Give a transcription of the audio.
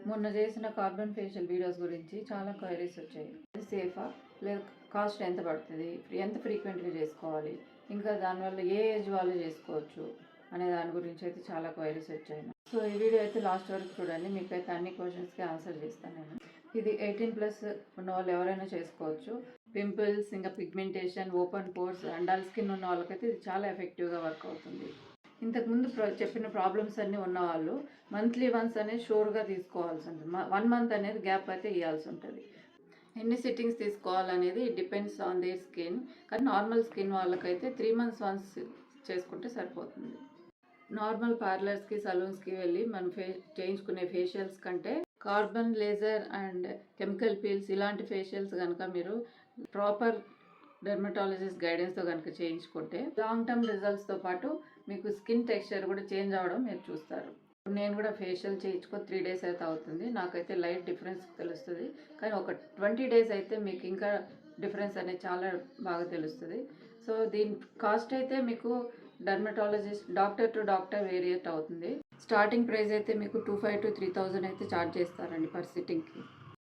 మొన్న చేసిన carbon facial videos గురించి చాలా క్వైరీస్ వచ్చాయి. అది సేఫా, లేదు కాస్ట్ ఎంత పడుతుంది, ఎంత ఫ్రీక్వెంట్గా చేసుకోవాలి, ఇంకా దానివల్ల ఏ ఏజ్ వాళ్ళు చేసుకోవచ్చు అనే దాని గురించి అయితే చాలా క్వైరీస్ వచ్చాయి. సో ఈ వీడియో అయితే లాస్ట్ వరకు చూడండి, మీకైతే అన్ని క్వశ్చన్స్కి ఆన్సర్ చేస్తాను నేను. ఇది 18+ ఉన్న వాళ్ళు ఎవరైనా చేసుకోవచ్చు. పింపుల్స్, ఇంకా పిగ్మెంటేషన్, ఓపెన్ పోర్స్, అండల్ స్కిన్ ఉన్న వాళ్ళకైతే ఇది చాలా ఎఫెక్టివ్గా వర్క్ అవుతుంది. ఇంతకుముందు చెప్పిన ప్రాబ్లమ్స్ అన్నీ ఉన్నవాళ్ళు మంత్లీ వన్స్ అనేది షూర్గా తీసుకోవాల్సి ఉంటుంది. 1 మంత్ అనేది గ్యాప్ అయితే ఇవ్వాల్సి ఉంటుంది. ఎన్ని సిట్టింగ్స్ తీసుకోవాలనేది డిపెండ్స్ ఆన్ దేర్ స్కిన్. కానీ నార్మల్ స్కిన్ వాళ్ళకైతే 3 months వన్స్ చేసుకుంటే సరిపోతుంది. నార్మల్ పార్లర్స్కి, సలూన్స్కి వెళ్ళి మనం చేయించుకునే ఫేషియల్స్ కంటే carbon laser and chemical peels ఇలాంటి ఫేషియల్స్ కనుక మీరు ప్రాపర్ డెర్మటాలజిస్ట్ గైడెన్స్తో కనుక చేయించుకుంటే లాంగ్ టర్మ్ రిజల్ట్స్తో పాటు మీకు స్కిన్ టెక్స్చర్ కూడా చేంజ్ అవ్వడం మీరు చూస్తారు. నేను కూడా ఫేషియల్ చేయించుకో 3 days అయితే అవుతుంది. నాకైతే లైట్ డిఫరెన్స్ తెలుస్తుంది. కానీ ఒక 20 days అయితే మీకు ఇంకా డిఫరెన్స్ అనేది చాలా బాగా తెలుస్తుంది. సో దీని కాస్ట్ అయితే మీకు dermatologist doctor to doctor variate అవుతుంది. స్టార్టింగ్ ప్రైస్ అయితే మీకు 2500 to 3000 అయితే ఛార్జ్ చేస్తారండి పర్ సిట్టింగ్కి.